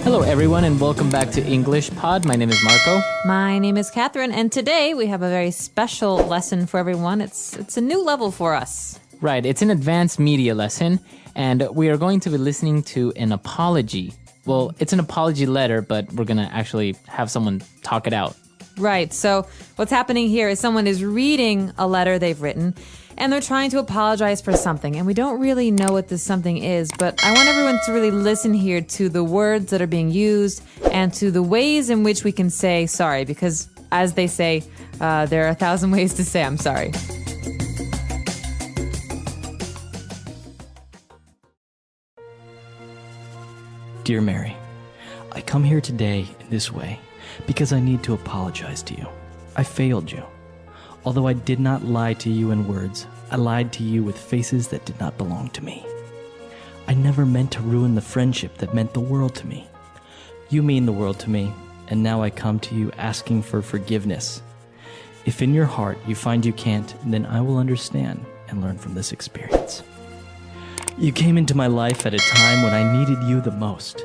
Hello, everyone, and welcome back to English Pod. My name is Marco. My name is Catherine, and today we have a very special lesson for everyone. It's a new level for us. Right, it's an advanced media lesson, and we are going to be listening to an apology. Well, it's an apology letter, but we're going to actually have someone talk it out. Right, so what's happening here is someone is reading a letter they've written, and they're trying to apologize for something, and we don't really know what this something is, but I want everyone to really listen here to the words that are being used and to the ways in which we can say sorry, because as they say, there are 1,000 ways to say I'm sorry. Dear Mary, I come here today in this way because I need to apologize to you. I failed you. Although I did not lie to you in words, I lied to you with faces that did not belong to me. I never meant to ruin the friendship that meant the world to me. You mean the world to me, and now I come to you asking for forgiveness. If in your heart you find you can't, then I will understand and learn from this experience. You came into my life at a time when I needed you the most.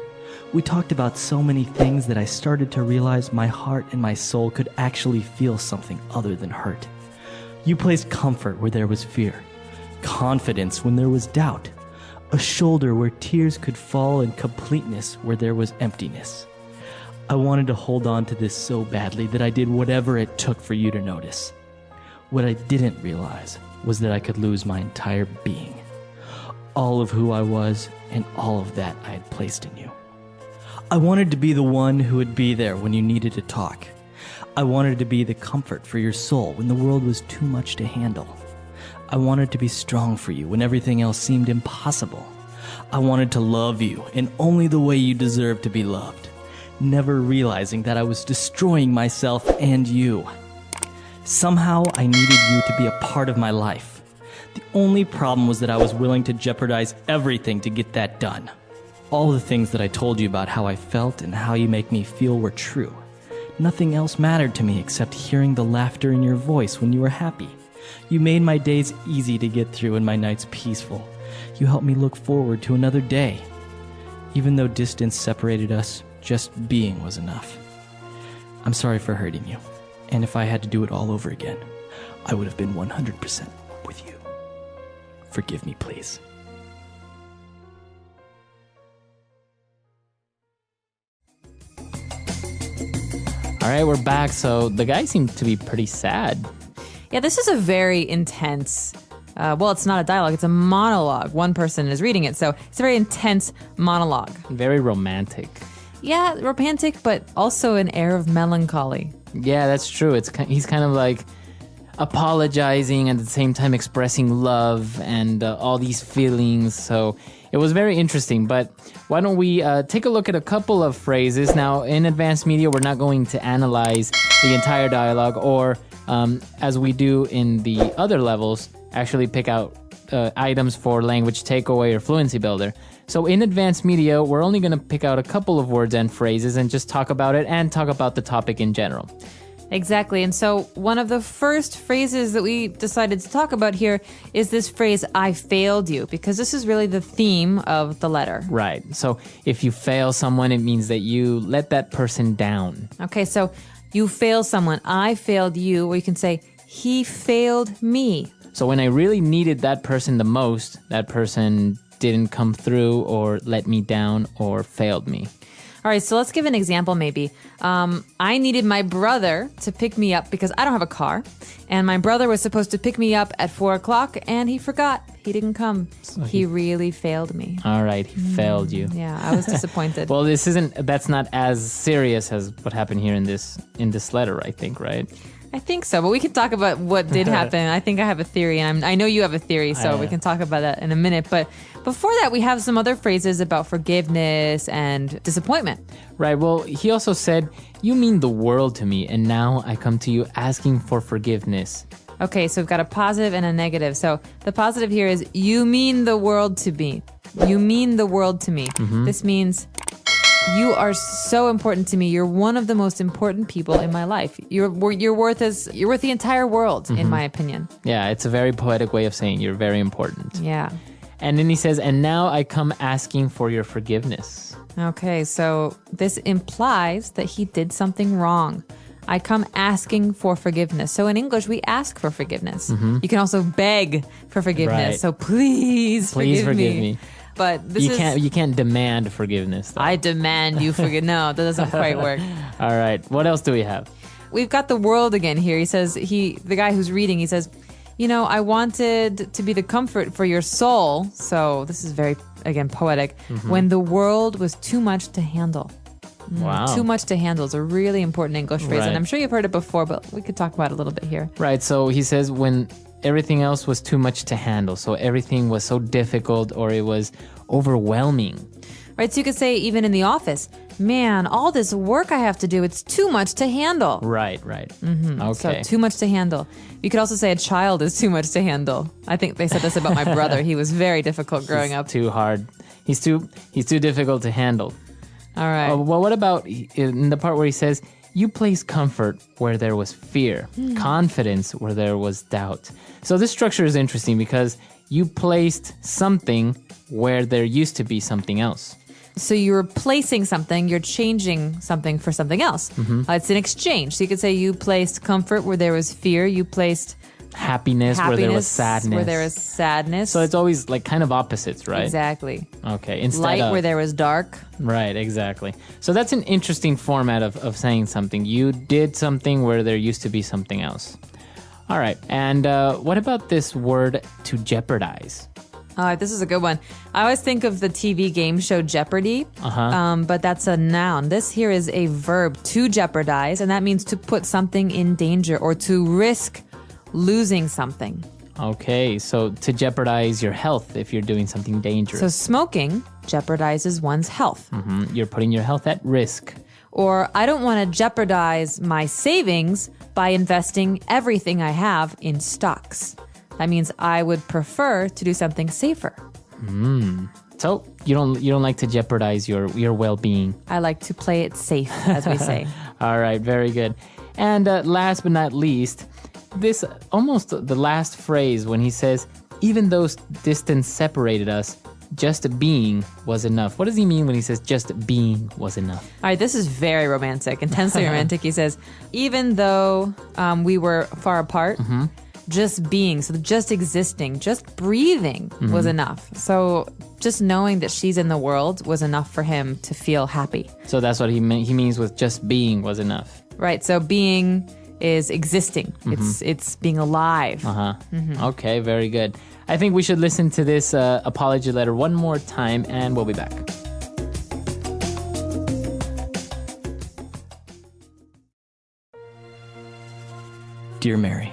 We talked about so many things that I started to realize my heart and my soul could actually feel something other than hurt. You placed comfort where there was fear, confidence when there was doubt, a shoulder where tears could fall, and completeness where there was emptiness. I wanted to hold on to this so badly that I did whatever it took for you to notice. What I didn't realize was that I could lose my entire being, all of who I was and all of that I had placed in you. I wanted to be the one who would be there when you needed to talk. I wanted to be the comfort for your soul when the world was too much to handle. I wanted to be strong for you when everything else seemed impossible. I wanted to love you in only the way you deserved to be loved, never realizing that I was destroying myself and you. Somehow I needed you to be a part of my life. The only problem was that I was willing to jeopardize everything to get that done. All the things that I told you about how I felt and how you make me feel were true. Nothing else mattered to me except hearing the laughter in your voice when you were happy. You made my days easy to get through and my nights peaceful. You helped me look forward to another day. Even though distance separated us, just being was enough. I'm sorry for hurting you, and if I had to do it all over again, I would have been 100% with you. Forgive me, please. All right, we're back. So the guy seemed to be pretty sad. Yeah, this is a very intense, it's not a dialogue, it's a monologue. One person is reading it, so it's a very intense monologue. Very romantic. Yeah, romantic, but also an air of melancholy. Yeah, that's true. He's kind of like apologizing and at the same time expressing love and all these feelings. So it was very interesting, but why don't we take a look at a couple of phrases. Now, in advanced media, we're not going to analyze the entire dialogue or, as we do in the other levels, actually pick out items for language takeaway or fluency builder. So in advanced media, we're only going to pick out a couple of words and phrases and just talk about it and talk about the topic in general. Exactly. And so one of the first phrases that we decided to talk about here is this phrase, I failed you, because this is really the theme of the letter. Right. So if you fail someone, it means that you let that person down. Okay, so you fail someone. I failed you, or you can say, he failed me. So when I really needed that person the most, that person didn't come through or let me down or failed me. All right, so let's give an example maybe. I needed my brother to pick me up because I don't have a car. And my brother was supposed to pick me up at 4 o'clock and he forgot. He didn't come. So he really failed me. All right, he failed you. Yeah, I was disappointed. Well, that's not as serious as what happened here in this letter, I think, right? I think so, but we can talk about what did happen. I think I have a theory, and I know you have a theory, so we can talk about that in a minute. But before that, we have some other phrases about forgiveness and disappointment. Right, well, he also said, you mean the world to me, and now I come to you asking for forgiveness. Okay, so we've got a positive and a negative. So the positive here is, you mean the world to me. You mean the world to me. Mm-hmm. This means you are so important to me. You're one of the most important people in my life. You're worth the entire world, in my opinion. Yeah, it's a very poetic way of saying you're very important. Yeah. And then he says, and now I come asking for your forgiveness. Okay, so this implies that he did something wrong. I come asking for forgiveness. So in English, we ask for forgiveness. You can also beg for forgiveness. Right. So please forgive me. But this You can't demand forgiveness, though. I demand you forgive. No, that doesn't quite work. All right. What else do we have? We've got the world again here. He says, the guy who's reading, he says, I wanted to be the comfort for your soul. So this is very, again, poetic. When the world was too much to handle. Wow. Too much to handle is a really important English phrase. Right. And I'm sure you've heard it before, but we could talk about it a little bit here. Right. So he says when everything else was too much to handle. So everything was so difficult or it was overwhelming. Right. So you could say even in the office, man, all this work I have to do, it's too much to handle. Right. Okay. So too much to handle. You could also say a child is too much to handle. I think they said this about my brother. He was very difficult growing up. Too hard. He's too difficult to handle. All right. Well, what about in the part where he says, you placed comfort where there was fear, confidence where there was doubt. So this structure is interesting because you placed something where there used to be something else. So you're replacing something, you're changing something for something else. It's an exchange. So you could say you placed comfort where there was fear, you placed Happiness where there was sadness. where there was sadness. So it's always like kind of opposites, right? Exactly. Okay. Instead Light of, where there was dark. Right, exactly. So that's an interesting format of saying something. You did something where there used to be something else. All right. And what about this word to jeopardize? This is a good one. I always think of the TV game show Jeopardy, but that's a noun. This here is a verb, to jeopardize, and that means to put something in danger or to risk losing something. Okay, so to jeopardize your health if you're doing something dangerous. So smoking jeopardizes one's health. You're putting your health at risk. Or I don't want to jeopardize my savings by investing everything I have in stocks. That means I would prefer to do something safer. So you don't like to jeopardize your well-being. I like to play it safe, as we say. All right, very good. And last but not least, this almost the last phrase when he says, even though distance separated us, just being was enough. What does he mean when he says just being was enough? All right, this is very romantic, intensely romantic. He says, even though we were far apart, just being, so just existing, just breathing was enough. So just knowing that she's in the world was enough for him to feel happy. So that's what he means with just being was enough. Right, so being is existing. It's being alive. Okay, very good. I think we should listen to this apology letter one more time and we'll be back. Dear Mary,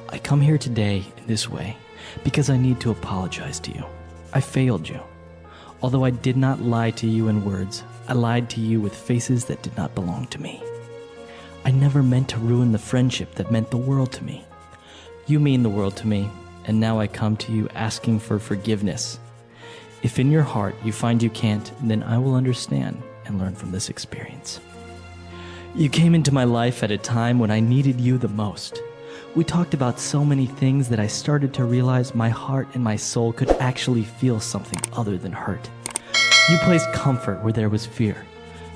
I come here today in this way because I need to apologize to you. I failed you. Although I did not lie to you in words, I lied to you with faces that did not belong to me. I never meant to ruin the friendship that meant the world to me. You mean the world to me, and now I come to you asking for forgiveness. If in your heart you find you can't, then I will understand and learn from this experience. You came into my life at a time when I needed you the most. We talked about so many things that I started to realize my heart and my soul could actually feel something other than hurt. You placed comfort where there was fear,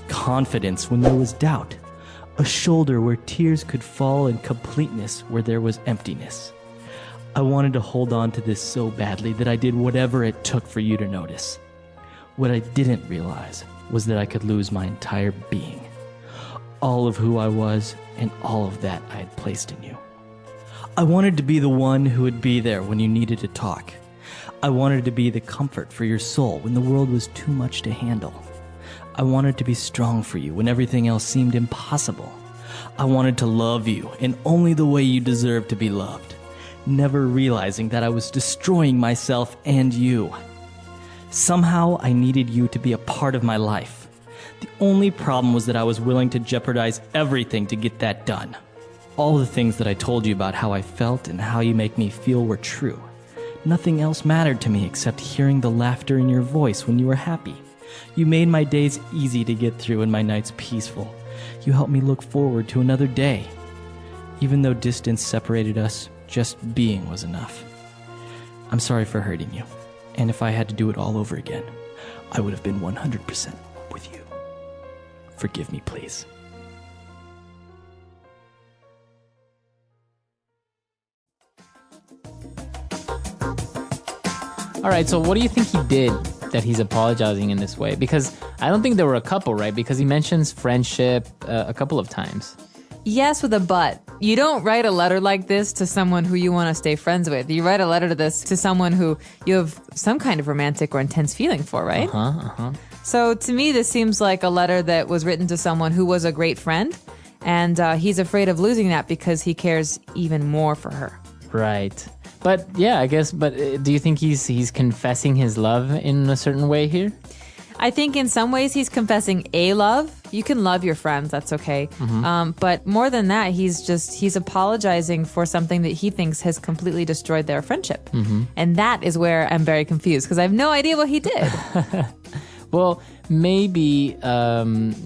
confidence when there was doubt, a shoulder where tears could fall and completeness where there was emptiness. I wanted to hold on to this so badly that I did whatever it took for you to notice. What I didn't realize was that I could lose my entire being, all of who I was and all of that I had placed in you. I wanted to be the one who would be there when you needed to talk. I wanted to be the comfort for your soul when the world was too much to handle. I wanted to be strong for you when everything else seemed impossible. I wanted to love you in only the way you deserve to be loved, never realizing that I was destroying myself and you. Somehow I needed you to be a part of my life. The only problem was that I was willing to jeopardize everything to get that done. All the things that I told you about how I felt and how you make me feel were true. Nothing else mattered to me except hearing the laughter in your voice when you were happy. You made my days easy to get through and my nights peaceful. You helped me look forward to another day. Even though distance separated us, just being was enough. I'm sorry for hurting you, And if I had to do it all over again, I would have been 100% with you. Forgive me, please. All right, so what do you think he did that he's apologizing in this way? Because I don't think they were a couple, right? Because he mentions friendship a couple of times. Yes, with a but. You don't write a letter like this to someone who you want to stay friends with. You write a letter to someone who you have some kind of romantic or intense feeling for, right? So to me, this seems like a letter that was written to someone who was a great friend, and he's afraid of losing that because he cares even more for her. Right. But yeah, I guess, but do you think he's confessing his love in a certain way here? I think in some ways he's confessing a love. You can love your friends, that's okay. But more than that, he's apologizing for something that he thinks has completely destroyed their friendship. And that is where I'm very confused because I have no idea what he did. Well, maybe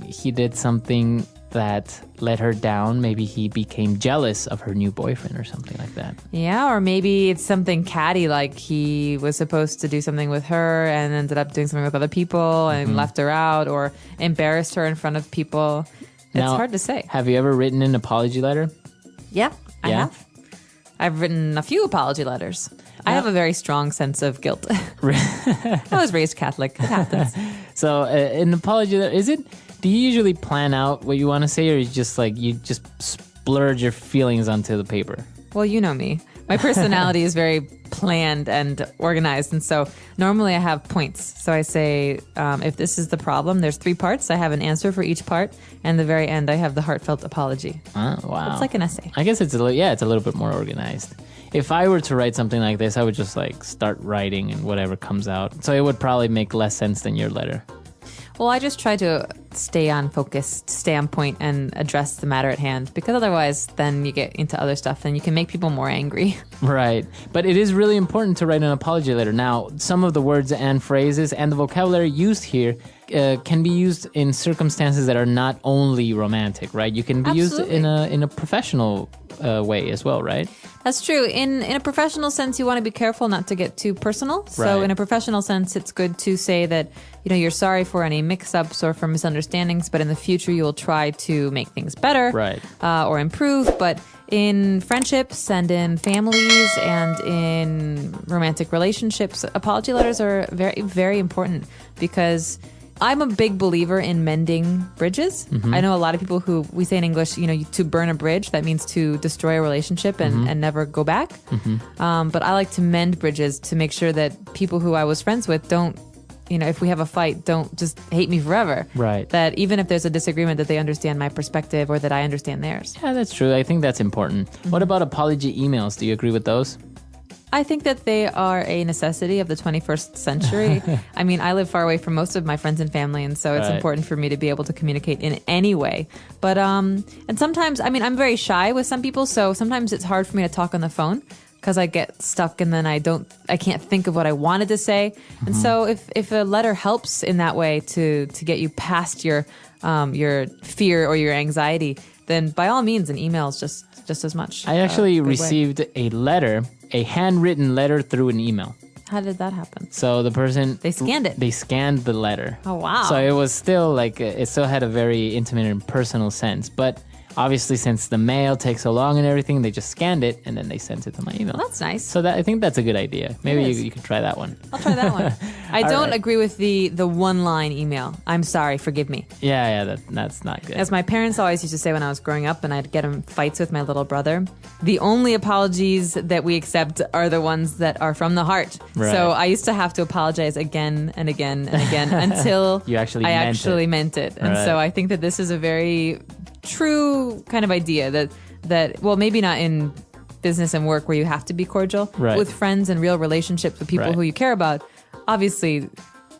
he did something that let her down. Maybe he became jealous of her new boyfriend or something like that. Yeah, or maybe it's something catty, like he was supposed to do something with her and ended up doing something with other people and left her out or embarrassed her in front of people. It's hard to say. Have you ever written an apology letter? Yeah, I have. I've written a few apology letters. I have a very strong sense of guilt. I was raised Catholic. It happens. So an apology letter, do you usually plan out what you want to say, or you just splurge your feelings onto the paper? Well, you know me. My personality is very planned and organized, and so normally I have points. So I say, if this is the problem, there's 3 parts. I have an answer for each part, and at the very end, I have the heartfelt apology. Oh, wow. It's like an essay. I guess it's a little bit more organized. If I were to write something like this, I would just start writing and whatever comes out. So it would probably make less sense than your letter. Well, I just try to stay on focus, stay on point, and address the matter at hand, because otherwise then you get into other stuff and you can make people more angry. Right. But it is really important to write an apology letter. Now, some of the words and phrases and the vocabulary used here can be used in circumstances that are not only romantic, right? You can be Absolutely. used in a professional way as well, right? That's true. In a professional sense, you want to be careful not to get too personal. So Right. in a professional sense, it's good to say that, you're sorry for any mix-ups or for misunderstandings, but in the future you will try to make things better, Right. Or improve. But in friendships and in families and in romantic relationships, apology letters are very, very important because I'm a big believer in mending bridges. I know a lot of people who we say in English, to burn a bridge, that means to destroy a relationship and never go back. But I like to mend bridges to make sure that people who I was friends with don't, if we have a fight, don't just hate me forever. Right. That even if there's a disagreement, that they understand my perspective or that I understand theirs. Yeah, that's true. I think that's important. What about apology emails? Do you agree with those? I think that they are a necessity of the 21st century. I mean, I live far away from most of my friends and family, and so it's Right. important for me to be able to communicate in any way. But, and sometimes, I'm very shy with some people, so sometimes it's hard for me to talk on the phone because I get stuck and then I can't think of what I wanted to say. And so if a letter helps in that way to get you past your fear or your anxiety, then by all means, an email is just as much. I actually a good way. received a handwritten letter through an email. How did that happen? So the person... They scanned it. They scanned the letter. Oh, wow. So it was still it still had a very intimate and personal sense. But obviously, since the mail takes so long and everything, they just scanned it and then they sent it to my email. Well, that's nice. So I think that's a good idea. Maybe It is. you could try that one. I'll try that one. I don't right. agree with the one-line email. I'm sorry, forgive me. Yeah, that's not good. As my parents always used to say when I was growing up and I'd get in fights with my little brother, the only apologies that we accept are the ones that are from the heart. Right. So I used to have to apologize again and again and again until You actually I meant actually it. meant it. And Right. so I think that this is a very true kind of idea that well, maybe not in business and work where you have to be cordial. Right. With friends and real relationships with people Right. who you care about, obviously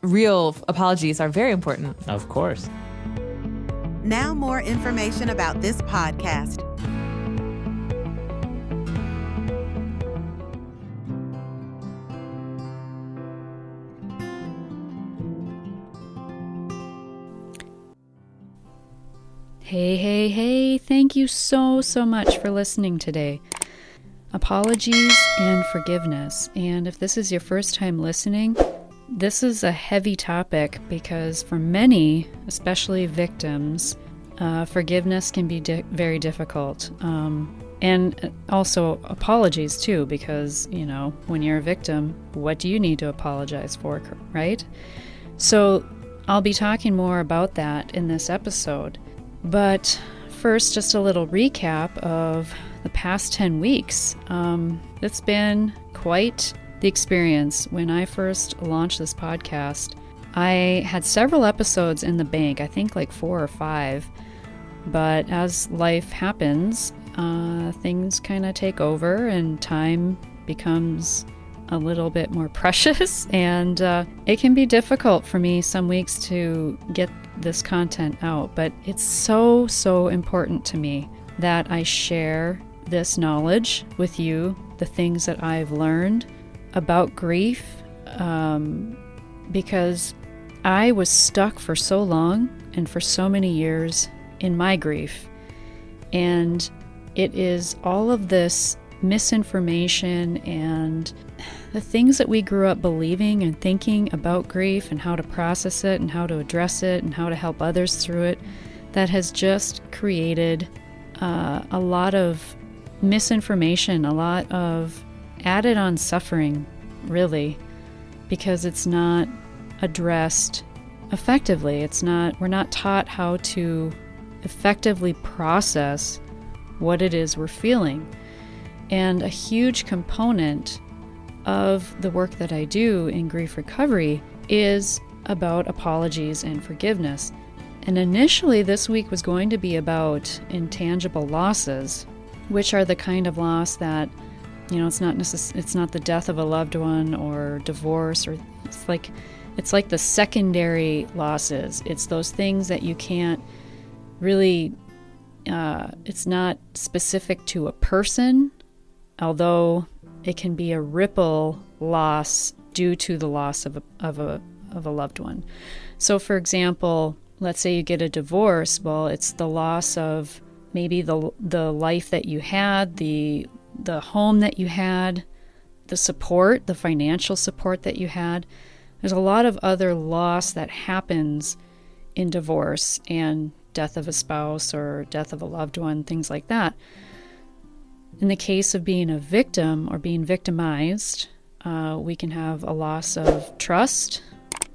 real apologies are very important. Of course. Now more information about this podcast. Hey, thank you so much for listening today. Apologies and forgiveness. And if this is your first time listening, this is a heavy topic because for many, especially victims, forgiveness can be very difficult. And also apologies too, because, when you're a victim, what do you need to apologize for, right? So I'll be talking more about that in this episode. But first, just a little recap of the past 10 weeks. It's been quite the experience. When I first launched this podcast, I had several episodes in the bank, I think like 4 or 5. But as life happens, things kind of take over and time becomes a little bit more precious, and it can be difficult for me some weeks to get this content out, but it's so important to me that I share this knowledge with you, the things that I've learned about grief, because I was stuck for so long and for so many years in my grief, and it is all of this misinformation and the things that we grew up believing and thinking about grief and how to process it and how to address it and how to help others through it that has just created a lot of misinformation, a lot of added on suffering, really, because it's not addressed effectively. We're not taught how to effectively process what it is we're feeling. And a huge component of the work that I do in grief recovery is about apologies and forgiveness. And initially this week was going to be about intangible losses, which are the kind of loss that, it's not the death of a loved one or divorce, or it's like the secondary losses. It's those things that you can't really, it's not specific to a person, although it can be a ripple loss due to the loss of a loved one. So for example, let's say you get a divorce. Well, it's the loss of maybe the life that you had, the home that you had, the support, the financial support that you had. There's a lot of other loss that happens in divorce and death of a spouse or death of a loved one, things like that. In the case of being a victim or being victimized, we can have a loss of trust,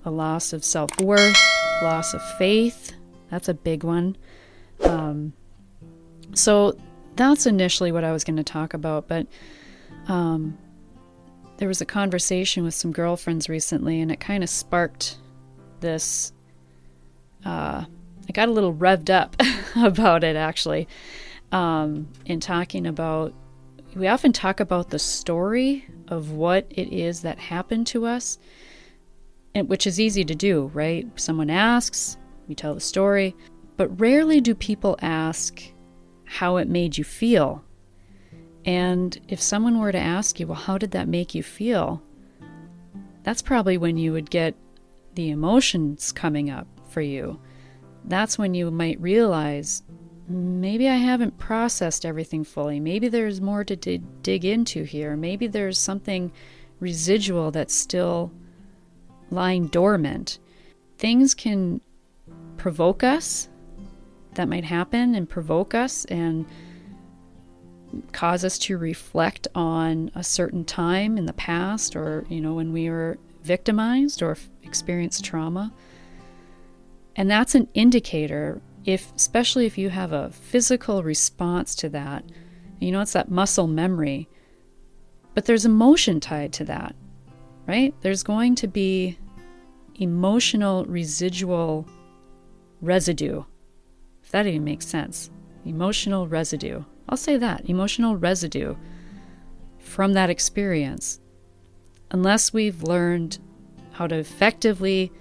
a loss of self-worth, loss of faith. That's a big one. So that's initially what I was going to talk about, but there was a conversation with some girlfriends recently, and it kind of sparked this. I got a little revved up about it, actually, in talking about, we often talk about the story of what it is that happened to us, and which is easy to do, right? Someone asks, we tell the story, but rarely do people ask how it made you feel. And if someone were to ask you, well, how did that make you feel? That's probably when you would get the emotions coming up for you. That's when you might realize, maybe I haven't processed everything fully. Maybe there's more to dig into here. Maybe there's something residual that's still lying dormant. Things can provoke us. That might happen and provoke us and cause us to reflect on a certain time in the past, or, when we were victimized or experienced trauma. And that's an indicator, especially if you have a physical response to that. It's that muscle memory. But there's emotion tied to that, right? There's going to be emotional residual residue, if that even makes sense. Emotional residue. I'll say that, emotional residue from that experience. Unless we've learned how to effectively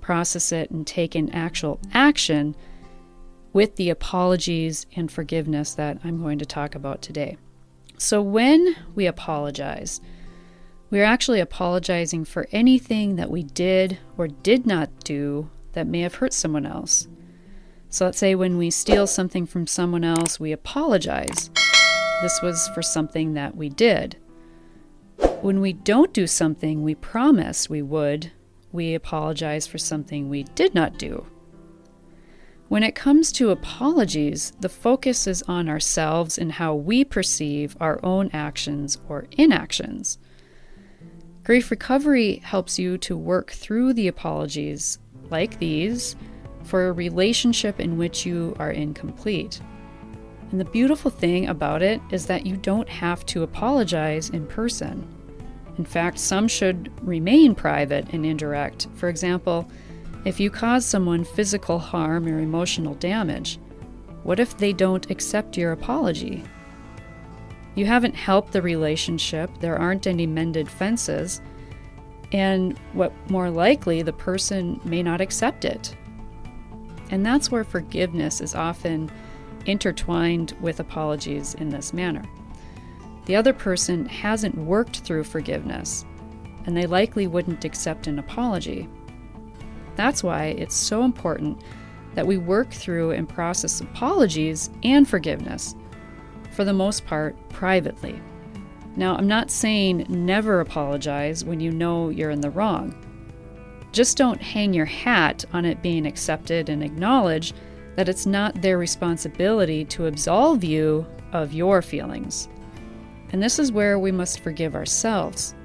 process it and take an actual action with the apologies and forgiveness that I'm going to talk about today. So when we apologize, we're actually apologizing for anything that we did or did not do that may have hurt someone else. So let's say when we steal something from someone else, we apologize. this was for something that we did. When we don't do something we promised we would, we apologize for something we did not do. When it comes to apologies, the focus is on ourselves and how we perceive our own actions or inactions. Grief recovery helps you to work through the apologies, like these, for a relationship in which you are incomplete. And the beautiful thing about it is that you don't have to apologize in person. In fact, some should remain private and indirect. For example, if you cause someone physical harm or emotional damage, what if they don't accept your apology? You haven't helped the relationship, there aren't any mended fences, and what more likely, the person may not accept it. And that's where forgiveness is often intertwined with apologies in this manner. The other person hasn't worked through forgiveness, and they likely wouldn't accept an apology. That's why it's so important that we work through and process apologies and forgiveness, for the most part, privately. Now, I'm not saying never apologize when you know you're in the wrong. Just don't hang your hat on it being accepted and acknowledge that it's not their responsibility to absolve you of your feelings. And this is where we must forgive ourselves,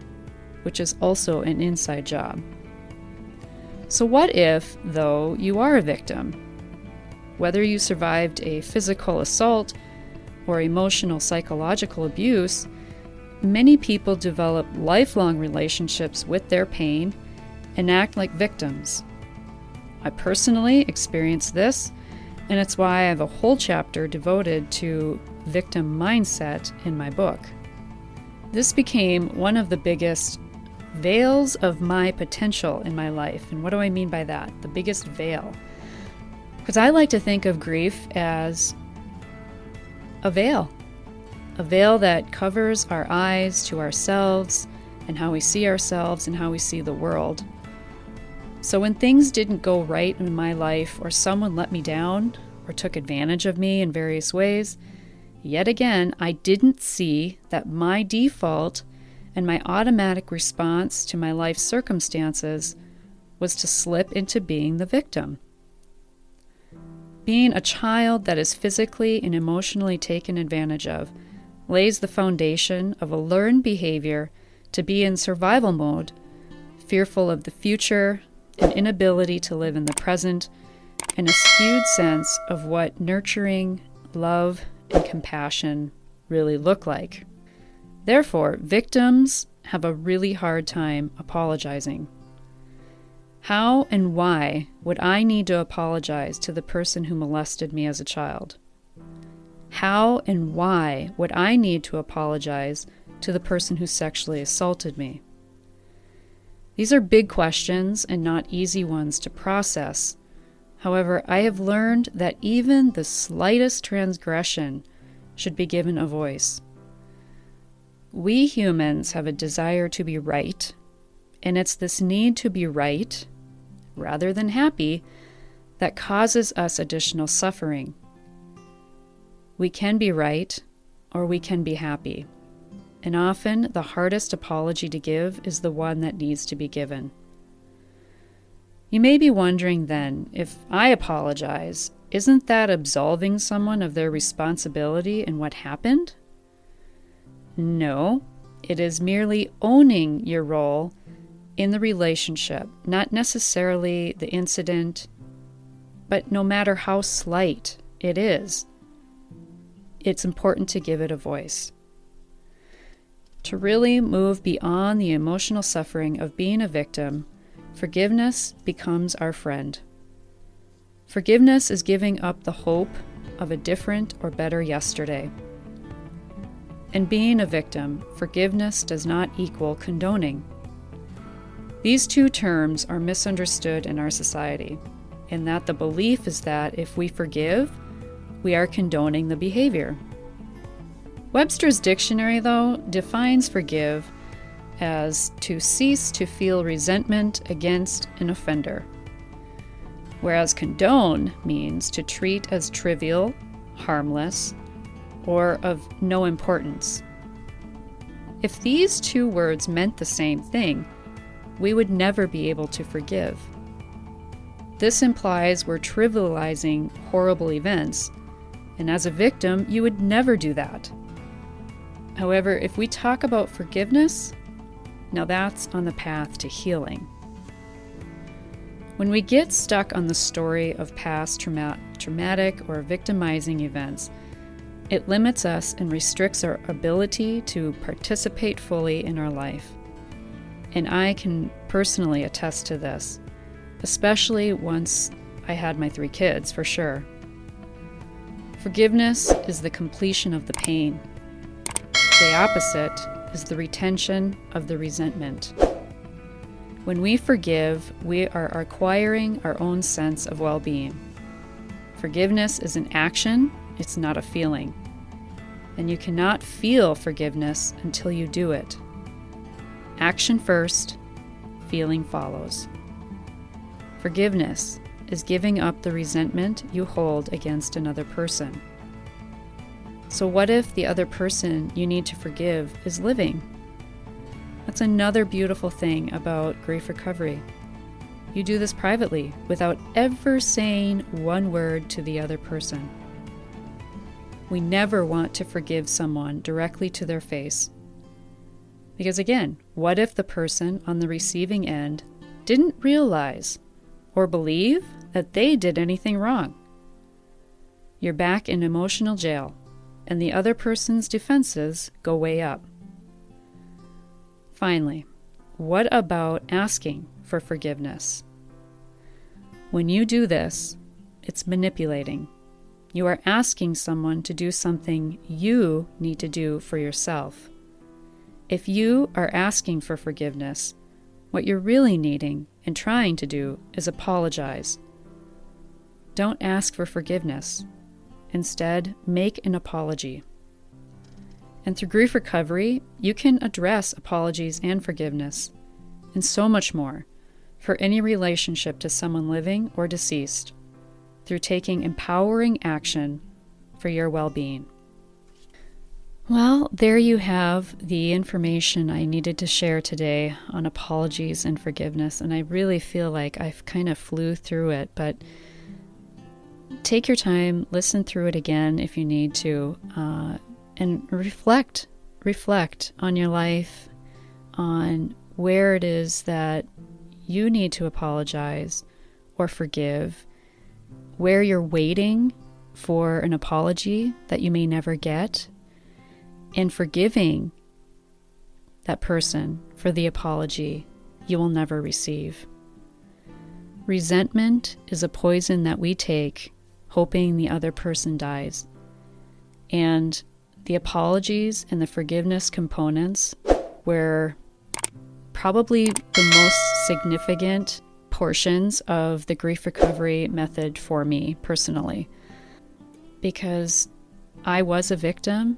which is also an inside job. So what if, though, you are a victim? Whether you survived a physical assault or emotional psychological abuse, many people develop lifelong relationships with their pain and act like victims. I personally experienced this, and it's why I have a whole chapter devoted to victim mindset in my book. This became one of the biggest veils of my potential in my life. And what do I mean by that? The biggest veil. Because I like to think of grief as a veil that covers our eyes to ourselves and how we see ourselves and how we see the world. So when things didn't go right in my life, or someone let me down or took advantage of me in various ways, yet again, I didn't see that my default and my automatic response to my life circumstances was to slip into being the victim. Being a child that is physically and emotionally taken advantage of lays the foundation of a learned behavior to be in survival mode, fearful of the future, an inability to live in the present, and a skewed sense of what nurturing, love, and compassion really look like. Therefore, victims have a really hard time apologizing. How and why would I need to apologize to the person who molested me as a child? How and why would I need to apologize to the person who sexually assaulted me? These are big questions and not easy ones to process. However, I have learned that even the slightest transgression should be given a voice. We humans have a desire to be right, and it's this need to be right, rather than happy, that causes us additional suffering. We can be right, or we can be happy, and often the hardest apology to give is the one that needs to be given. You may be wondering then, if I apologize, isn't that absolving someone of their responsibility in what happened? No, it is merely owning your role in the relationship, not necessarily the incident, but no matter how slight it is, it's important to give it a voice. To really move beyond the emotional suffering of being a victim, forgiveness becomes our friend. Forgiveness is giving up the hope of a different or better yesterday. And being a victim, forgiveness does not equal condoning. These two terms are misunderstood in our society, in that the belief is that if we forgive, we are condoning the behavior. Webster's dictionary, though, defines forgive as to cease to feel resentment against an offender, whereas condone means to treat as trivial, harmless, or of no importance. If these two words meant the same thing, we would never be able to forgive. This implies we're trivializing horrible events, and as a victim, you would never do that. However, if we talk about forgiveness, now that's on the path to healing. When we get stuck on the story of past traumatic or victimizing events, it limits us and restricts our ability to participate fully in our life. And I can personally attest to this, especially once I had my 3 kids, for sure. Forgiveness is the completion of the pain. The opposite is the retention of the resentment. When we forgive, we are acquiring our own sense of well-being. Forgiveness is an action, it's not a feeling. And you cannot feel forgiveness until you do it. Action first, feeling follows. Forgiveness is giving up the resentment you hold against another person. So what if the other person you need to forgive is living? That's another beautiful thing about grief recovery. You do this privately without ever saying one word to the other person. We never want to forgive someone directly to their face. Because again, what if the person on the receiving end didn't realize or believe that they did anything wrong? You're back in emotional jail, and the other person's defenses go way up. Finally, what about asking for forgiveness? When you do this, it's manipulating. You are asking someone to do something you need to do for yourself. If you are asking for forgiveness, what you're really needing and trying to do is apologize. Don't ask for forgiveness. Instead, make an apology. And through grief recovery, you can address apologies and forgiveness, and so much more, for any relationship to someone living or deceased, through taking empowering action for your well-being. Well, there you have the information I needed to share today on apologies and forgiveness, and I really feel like I've kind of flew through it, but take your time, listen through it again if you need to, and reflect on your life, on where it is that you need to apologize or forgive, where you're waiting for an apology that you may never get, and forgiving that person for the apology you will never receive. Resentment is a poison that we take hoping the other person dies. And the apologies and the forgiveness components were probably the most significant portions of the grief recovery method for me personally, because I was a victim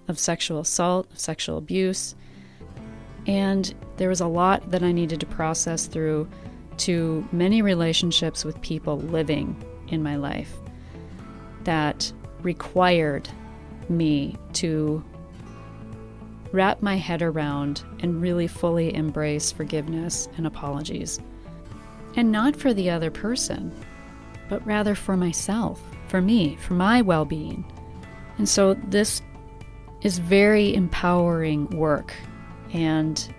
of sexual assault, of sexual abuse, and there was a lot that I needed to process through to many relationships with people living in my life that required me to wrap my head around and really fully embrace forgiveness and apologies. And not for the other person, but rather for myself, for me, for my well-being. And so this is very empowering work. And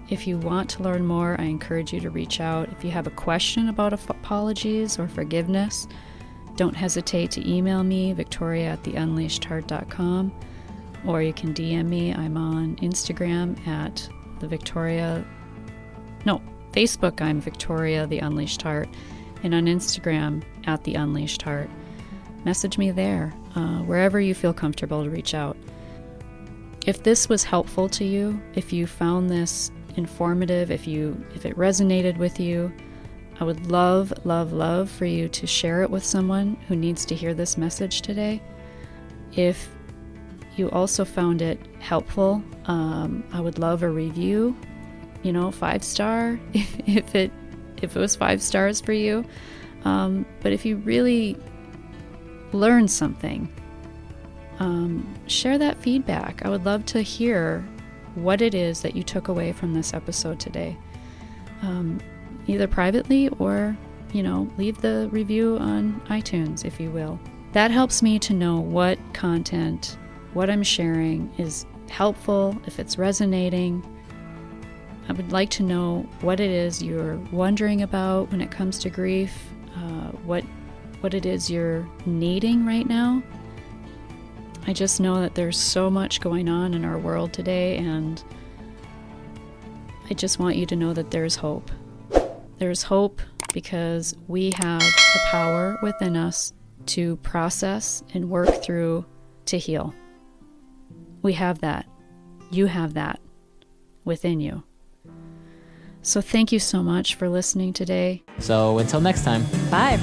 if you want to learn more, I encourage you to reach out. If you have a question about apologies or forgiveness, don't hesitate to email me, victoria@theunleashedheart.com, or you can DM me. I'm on Instagram at Facebook, I'm Victoria the Unleashed Heart, and on Instagram at the Unleashed Heart. Message me there, wherever you feel comfortable to reach out. If this was helpful to you, if you found this informative, if it resonated with you, I would love, love, love for you to share it with someone who needs to hear this message today. If you also found it helpful, I would love a review, 5-star, if it was 5 stars for you. But if you really learned something, share that feedback. I would love to hear what it is that you took away from this episode today. Either privately or, leave the review on iTunes, if you will. That helps me to know what content, what I'm sharing is helpful, if it's resonating. I would like to know what it is you're wondering about when it comes to grief, what it is you're needing right now. I just know that there's so much going on in our world today, and I just want you to know that there's hope. There's hope because we have the power within us to process and work through to heal. We have that. You have that within you. So thank you so much for listening today. So until next time. Bye.